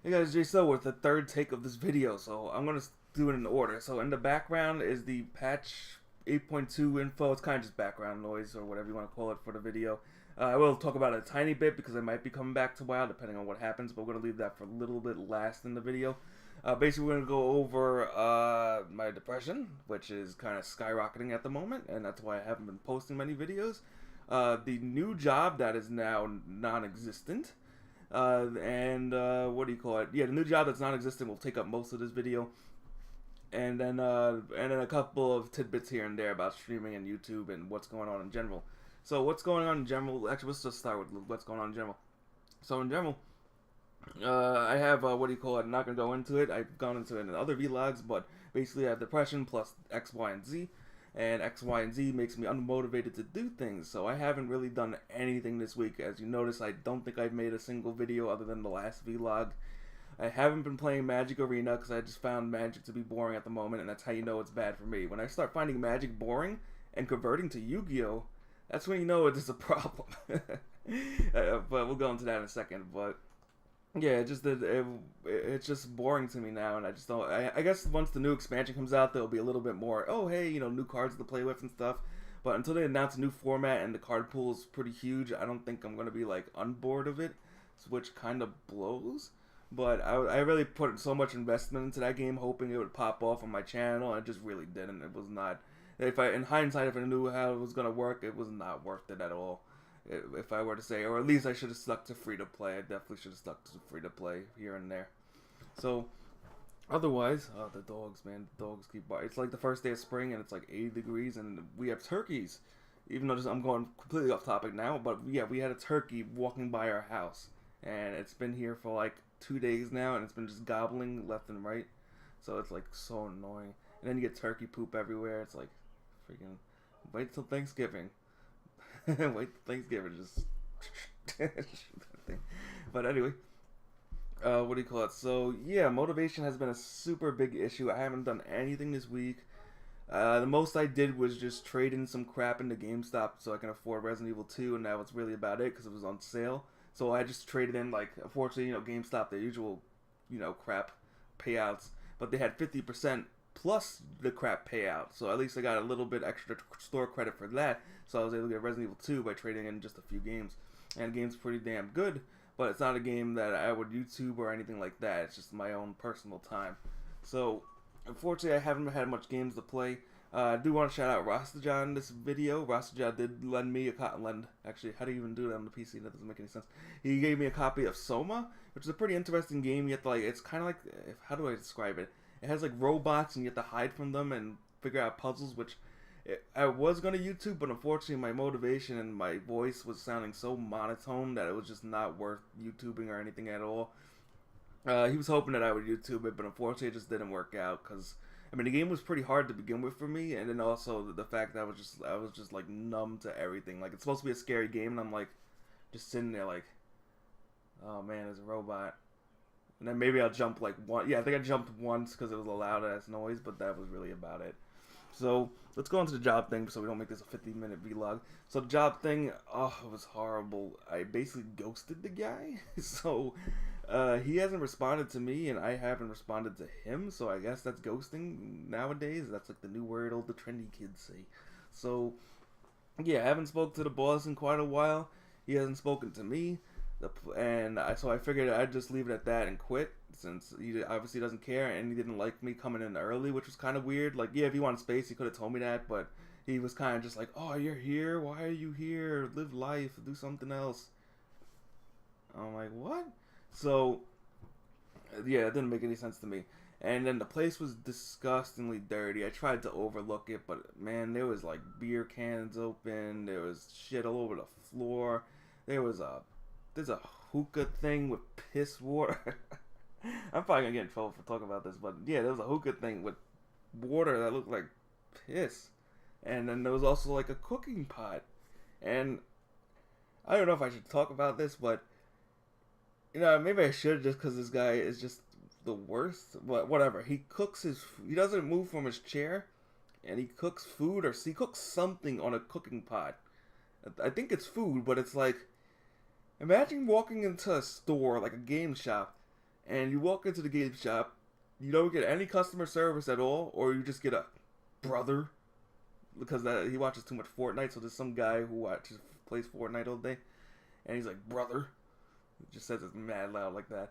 Hey guys, Jsnow with the third take of this video, so I'm gonna do it in order. So in the background is the patch 8.2 info. It's kind of just background noise or whatever you want to call it for the video. I will talk about it a tiny bit because I might be coming back to WoW depending on what happens, but we're gonna leave that for a little bit last in the video. Basically, we're gonna go over my depression, which is kind of skyrocketing at the moment, and that's why I haven't been posting many videos. The new job that is now non-existent. What do you call it? Yeah, the new job that's non-existent will take up most of this video, and then a couple of tidbits here and there about streaming and YouTube and what's going on in general. So what's going on in general? Actually, let's just start with what's going on in general. So in general, I have what do you call it? I'm not gonna go into it. I've gone into it in other vlogs, but basically I have depression plus X, Y, and Z. And X, Y, and Z makes me unmotivated to do things, so I haven't really done anything this week. As you notice, I don't think I've made a single video other than the last vlog. I haven't been playing Magic Arena because I just found Magic to be boring at the moment, and that's how you know it's bad for me. When I start finding Magic boring and converting to Yu-Gi-Oh!, that's when you know it's a problem. But we'll go into that in a second. But yeah, it's just boring to me now, and I just don't. I guess once the new expansion comes out, there'll be a little bit more. Oh, hey, new cards to play with and stuff. But until they announce a new format and the card pool is pretty huge, I don't think I'm gonna be like unbored of it, which kind of blows. But I really put so much investment into that game, hoping it would pop off on my channel, and it just really didn't. It was not. In hindsight, if I knew how it was gonna work, it was not worth it at all. If I were to say, or at least I should have stuck to free to play. I definitely should have stuck to free to play here and there. So, otherwise, the dogs, man, the dogs keep barking. It's like the first day of spring and it's like 80 degrees and we have turkeys. Even though I'm going completely off topic now, but yeah, we had a turkey walking by our house and it's been here for like 2 days now and it's been just gobbling left and right. So it's like so annoying. And then you get turkey poop everywhere. It's like freaking wait till Thanksgiving. Wait till Thanksgiving, just but anyway, what do you call it? So yeah, motivation has been a super big issue. I haven't done anything this week. The most I did was just trade in some crap into GameStop so I can afford Resident Evil 2, and that was really about it because it was on sale. So I just traded in, like, unfortunately, GameStop, their usual, crap payouts, but they had 50% plus the crap payout. So at least I got a little bit extra store credit for that. So I was able to get Resident Evil 2 by trading in just a few games. And the game's pretty damn good, but it's not a game that I would YouTube or anything like that. It's just my own personal time. So unfortunately, I haven't had much games to play. I do want to shout out Rastaja in this video. Rastaja did lend me actually, how do you even do that on the PC? That doesn't make any sense. He gave me a copy of Soma, which is a pretty interesting game. You have to, it's kind of like, how do I describe it? It has like robots and you have to hide from them and figure out puzzles, which I was going to YouTube, but unfortunately my motivation and my voice was sounding so monotone that it was just not worth YouTubing or anything at all. He was hoping that I would YouTube it, but unfortunately it just didn't work out because, the game was pretty hard to begin with for me, and then also the fact that I was just like numb to everything. Like, it's supposed to be a scary game, and I'm like, just sitting there like, oh man, there's a robot. And then maybe I'll jump like one. Yeah, I think I jumped once because it was a loud ass noise, but that was really about it. So let's go into the job thing so we don't make this a 50-minute vlog. So the job thing, it was horrible. I basically ghosted the guy. So he hasn't responded to me and I haven't responded to him. So I guess that's ghosting nowadays. That's like the new word all the trendy kids say. So yeah, I haven't spoken to the boss in quite a while. He hasn't spoken to me. So I figured I'd just leave it at that and quit, since he obviously doesn't care and he didn't like me coming in early, which was kind of weird. Like, yeah, if he wanted space, he could have told me that, but he was kind of just like, oh, you're here? Why are you here? Live life. Do something else. I'm like, what? So, yeah, it didn't make any sense to me. And then the place was disgustingly dirty. I tried to overlook it, but man, there was like beer cans open. There was shit all over the floor. There's a hookah thing with piss water. I'm probably gonna get in trouble for talking about this, but yeah, there was a hookah thing with water that looked like piss. And then there was also like a cooking pot. And I don't know if I should talk about this, but maybe I should, just because this guy is just the worst. But whatever. He doesn't move from his chair, and he cooks food, or he cooks something on a cooking pot. I think it's food, but it's like, imagine walking into a store, like a game shop, and you walk into the game shop, you don't get any customer service at all, or you just get a brother, because he watches too much Fortnite. So there's some guy who plays Fortnite all day, and he's like, brother. It just says it mad loud like that.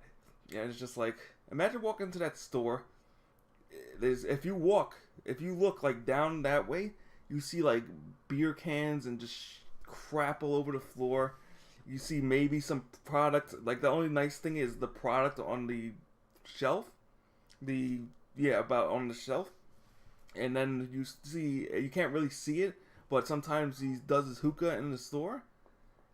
Yeah, it's just like, imagine walking into that store. If you look like down that way, you see like beer cans and just crap all over the floor. You see maybe some product. Like, the only nice thing is the product on the shelf. About on the shelf. And then you can't really see it, but sometimes he does his hookah in the store.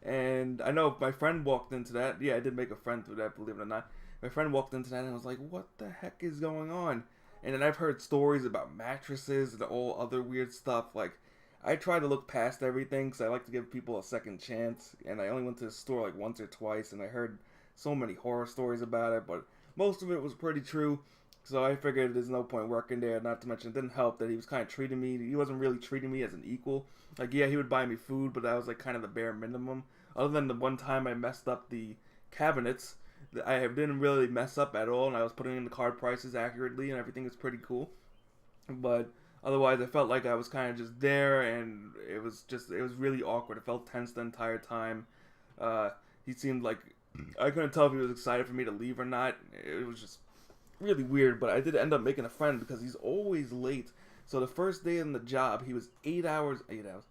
And I know my friend walked into that. Yeah, I did make a friend through that, believe it or not. My friend walked into that and I was like, what the heck is going on? And then I've heard stories about mattresses and all other weird stuff. Like, I try to look past everything because I like to give people a second chance. And I only went to the store like once or twice, and I heard so many horror stories about it, but most of it was pretty true. So I figured there's no point working there. Not to mention, it didn't help that he was kind of treating me. He wasn't really treating me as an equal. Like, yeah, he would buy me food, but that was like kind of the bare minimum. Other than the one time I messed up the cabinets, I didn't really mess up at all, and I was putting in the card prices accurately, and everything was pretty cool. But otherwise, I felt like I was kind of just there, and it was really awkward. It felt tense the entire time. He seemed like, I couldn't tell if he was excited for me to leave or not. It was just really weird, but I did end up making a friend because he's always late. So the first day in the job, he was 8 hours,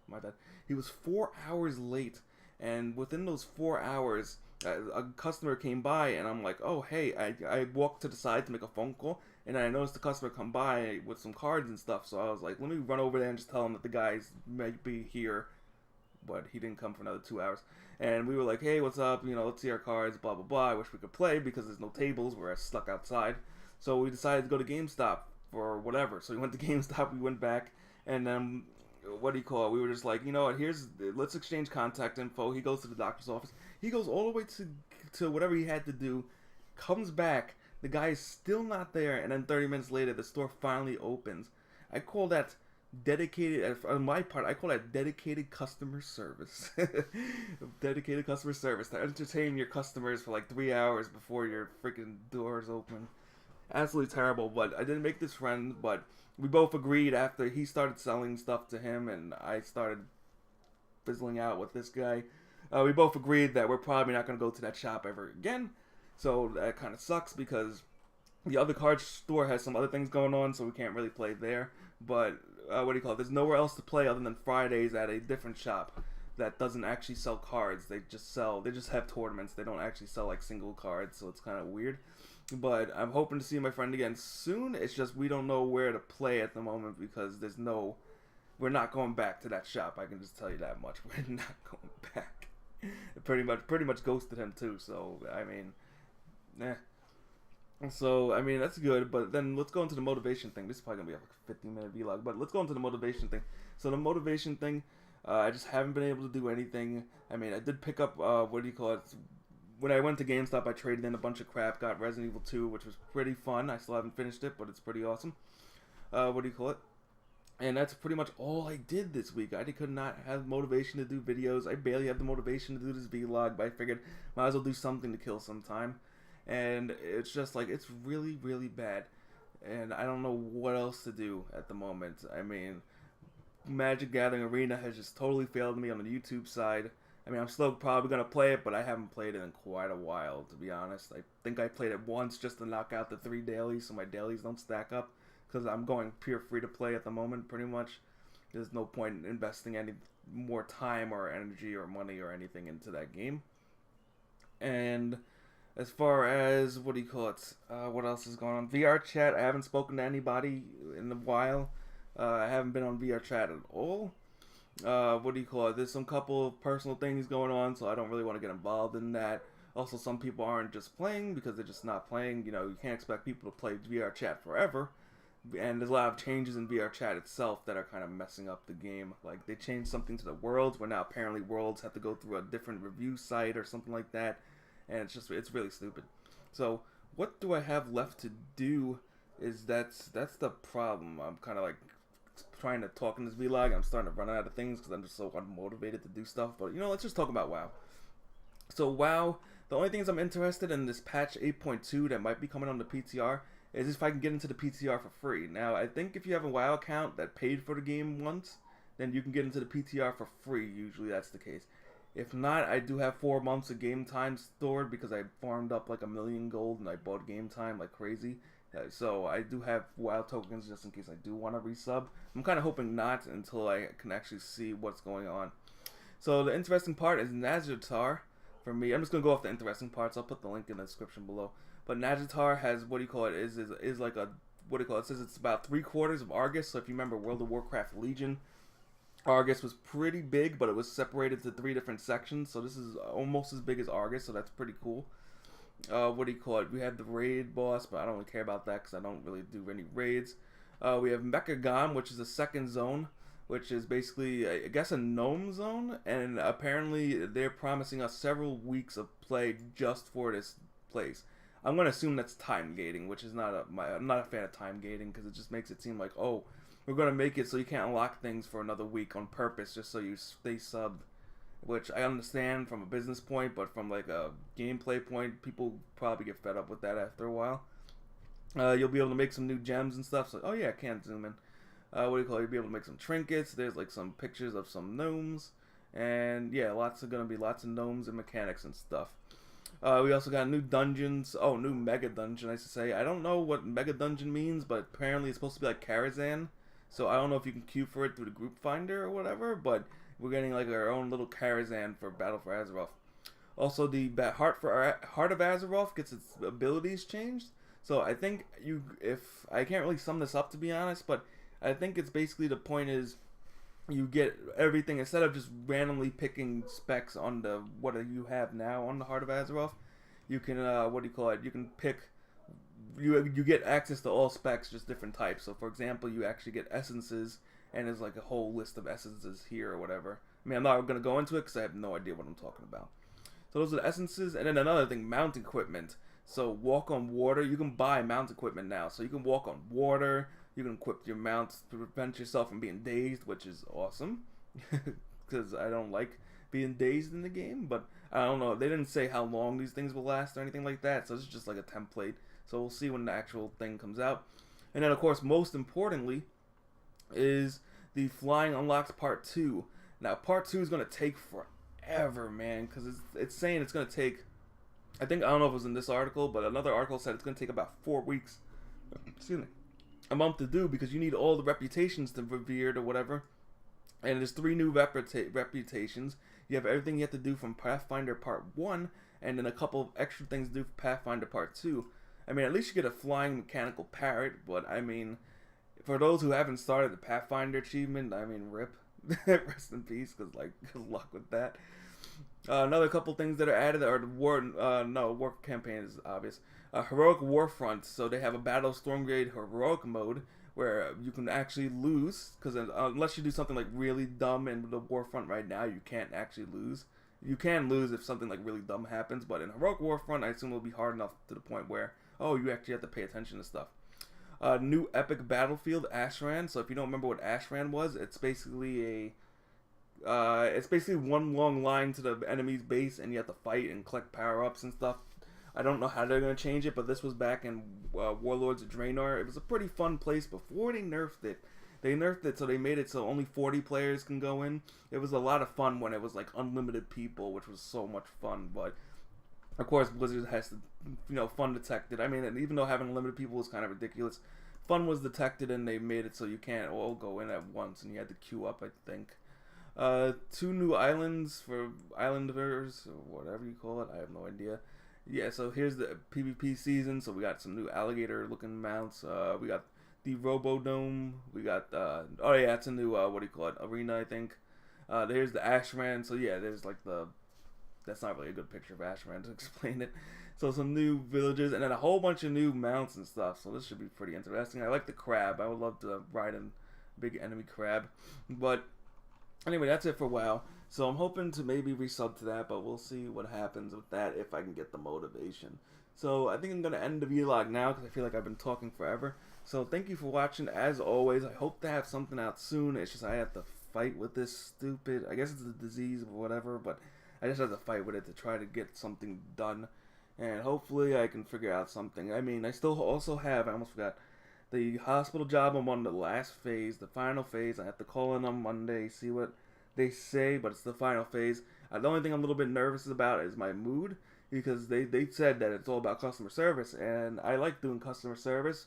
my bad. He was 4 hours late, and within those 4 hours, a customer came by, and I'm like, oh, hey, I walked to the side to make a phone call, and I noticed the customer come by with some cards and stuff, so I was like, let me run over there and just tell him that the guys might be here, but he didn't come for another 2 hours. And we were like, hey, what's up, let's see our cards, blah, blah, blah. I wish we could play because there's no tables, we're stuck outside. So we decided to go to GameStop for whatever. So we went to GameStop, we went back, and then, we were just like, you know what, let's exchange contact info. He goes to the doctor's office. He goes all the way to whatever he had to do, comes back, the guy is still not there, and then 30 minutes later, the store finally opens. I call that dedicated, on my part, I call that dedicated customer service. Dedicated customer service to entertain your customers for like 3 hours before your freaking doors open. Absolutely terrible, but I didn't make this friend, but we both agreed after he started selling stuff to him and I started fizzling out with this guy. We both agreed that we're probably not going to go to that shop ever again. So that kind of sucks because the other card store has some other things going on, so we can't really play there. But, there's nowhere else to play other than Fridays at a different shop that doesn't actually sell cards. They just have tournaments. They don't actually sell like single cards, so it's kind of weird. But I'm hoping to see my friend again soon. It's just we don't know where to play at the moment because we're not going back to that shop. I can just tell you that much. We're not going back. Pretty much ghosted him too. So I mean, So I mean that's good. But then let's go into the motivation thing. This is probably gonna be like a 15-minute vlog. But let's go into the motivation thing. So the motivation thing, I just haven't been able to do anything. I mean, I did pick up when I went to GameStop, I traded in a bunch of crap, got Resident Evil 2, which was pretty fun. I still haven't finished it, but it's pretty awesome. And that's pretty much all I did this week. I could not have motivation to do videos. I barely have the motivation to do this vlog, but I figured might as well do something to kill some time. And it's just like, it's really, really bad. And I don't know what else to do at the moment. I mean, Magic Gathering Arena has just totally failed me on the YouTube side. I mean, I'm still probably going to play it, but I haven't played it in quite a while, to be honest. I think I played it once just to knock out the 3 dailies, so my dailies don't stack up, because I'm going pure free-to-play at the moment, pretty much. There's no point in investing any more time or energy or money or anything into that game. And as far as, what else is going on? VR chat, I haven't spoken to anybody in a while. I haven't been on VR chat at all. There's some couple of personal things going on, so I don't really want to get involved in that. Also, some people aren't just playing because they're just not playing. You can't expect people to play VR chat forever. And there's a lot of changes in VR chat itself that are kind of messing up the game. Like, they changed something to the worlds, where now apparently worlds have to go through a different review site or something like that. And it's really stupid. So, what do I have left to do is that's the problem. I'm kind of like trying to talk in this vlog. I'm starting to run out of things because I'm just so unmotivated to do stuff. But let's just talk about WoW. So WoW, The only things I'm interested in this patch 8.2 that might be coming on the PTR is if I can get into the PTR for free. Now, I think if you have a WoW account that paid for the game once, then you can get into the PTR for free. Usually that's the case. If not, I do have 4 months of game time stored because I farmed up like 1,000,000 gold and I bought game time like crazy. So I do have WoW tokens just in case I do want to resub. I'm kind of hoping not until I can actually see what's going on. So the interesting part is Nazjatar for me. I'm just going to go off the interesting parts. I'll put the link in the description below. But Nazjatar has, what do you call it, is like a, what do you call it, it says it's about 3/4 of Argus. So if you remember World of Warcraft Legion, Argus was pretty big, but it was separated to 3 different sections. So this is almost as big as Argus, so that's pretty cool. What do you call it? We have the raid boss, but I don't really care about that because I don't really do any raids. We have Mechagon, which is the second zone, which is basically, I guess, a gnome zone. And apparently they're promising us several weeks of play just for this place. I'm going to assume that's time gating, which is I'm not a fan of time gating because it just makes it seem like, oh, we're going to make it so you can't unlock things for another week on purpose just so you stay subbed. Which I understand from a business point, but from like a gameplay point, people probably get fed up with that after a while. You'll be able to make some new gems and stuff. So, oh yeah, I can't zoom in. What do you call it? You'll be able to make some trinkets. There's like some pictures of some gnomes. And yeah, lots of gnomes and mechanics and stuff. We also got new dungeons. Oh, new mega dungeon, I should say. I don't know what mega dungeon means, but apparently it's supposed to be like Karazhan. So I don't know if you can queue for it through the group finder or whatever, but we're getting like our own little Karazhan for Battle for Azeroth. Also, the Heart of Azeroth gets its abilities changed. So I think if I can't really sum this up to be honest, but I think it's basically the point is you get everything instead of just randomly picking specs on the what you have now on the Heart of Azeroth. You can what do you call it? You can pick. You get access to all specs, just different types. So for example, you actually get essences. And there's like a whole list of essences here or whatever. I mean, I'm not going to go into it because I have no idea what I'm talking about. So those are the essences. And then another thing, mount equipment. So walk on water. You can buy mount equipment now. So you can walk on water. You can equip your mounts to prevent yourself from being dazed, which is awesome. Because I don't like being dazed in the game. But I don't know. They didn't say how long these things will last or anything like that. So it's just like a template. So we'll see when the actual thing comes out. And then, of course, most importantly, is the Flying Unlocks Part 2. Now, Part 2 is going to take forever, man, because it's saying it's going to take, I don't know if it was in this article, but another article said it's going to take about 4 weeks, excuse me, a month to do, because you need all the reputations to revered or whatever, and there's 3 new reputations. You have everything you have to do from Pathfinder Part 1, and then a couple of extra things to do for Pathfinder Part 2. I mean, at least you get a flying mechanical parrot, but I mean, for those who haven't started the Pathfinder achievement, I mean, rip. Rest in peace, because, like, good luck with that. Another couple things that are added are the war campaign is obvious. Heroic Warfront, so they have a Battle Stormgrade Heroic mode, where you can actually lose, because unless you do something, like, really dumb in the Warfront right now, you can't actually lose. You can lose if something, like, really dumb happens, but in Heroic Warfront, I assume it'll be hard enough to the point where, oh, you actually have to pay attention to stuff. New epic battlefield, Ashran. So if you don't remember what Ashran was, it's basically one long line to the enemy's base, and you have to fight and collect power-ups and stuff. I don't know how they're going to change it, but this was back in Warlords of Draenor. It was a pretty fun place before they nerfed it. They nerfed it, so they made it so only 40 players can go in. It was a lot of fun when it was like unlimited people, which was so much fun, but of course, Blizzard has to, fun detected. I mean, and even though having limited people is kind of ridiculous, fun was detected, and they made it so you can't all go in at once, and you had to queue up, I think. 2 new islands for Islanders, or whatever you call it. I have no idea. Yeah, so here's the PvP season. So we got some new alligator-looking mounts. We got the Robodome. We got, oh yeah, it's a new, arena, I think. There's the Ashran. So yeah, there's like that's not really a good picture of Ashran to explain it. So some new villages, and then a whole bunch of new mounts and stuff. So this should be pretty interesting. I like the crab. I would love to ride a big enemy crab. But anyway, that's it for WoW. So I'm hoping to maybe resub to that, but we'll see what happens with that if I can get the motivation. So I think I'm going to end the vlog now because I feel like I've been talking forever. So thank you for watching. As always, I hope to have something out soon. It's just I have to fight with this stupid, I guess it's a disease or whatever, but I just have to fight with it to try to get something done, and hopefully I can figure out something. I mean, I still also have, I almost forgot, the hospital job. I'm on the last phase, the final phase. I have to call in on Monday, see what they say, but it's the final phase. The only thing I'm a little bit nervous about is my mood, because they said that it's all about customer service, and I like doing customer service,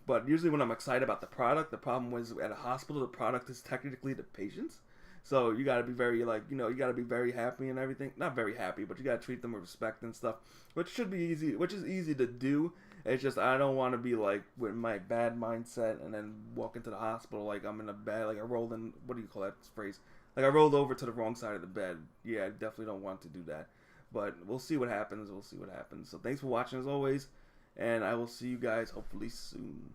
but usually when I'm excited about the product, the problem was at a hospital, the product is technically the patient's. So you gotta be very, like, you gotta be very happy and everything. Not very happy, but you gotta treat them with respect and stuff, which should be easy, which is easy to do. It's just I don't want to be like with my bad mindset and then walk into the hospital like I'm in a bad, like I rolled in, what do you call that phrase? Like I rolled over to the wrong side of the bed. Yeah, I definitely don't want to do that. But we'll see what happens. We'll see what happens. So thanks for watching as always, and I will see you guys hopefully soon.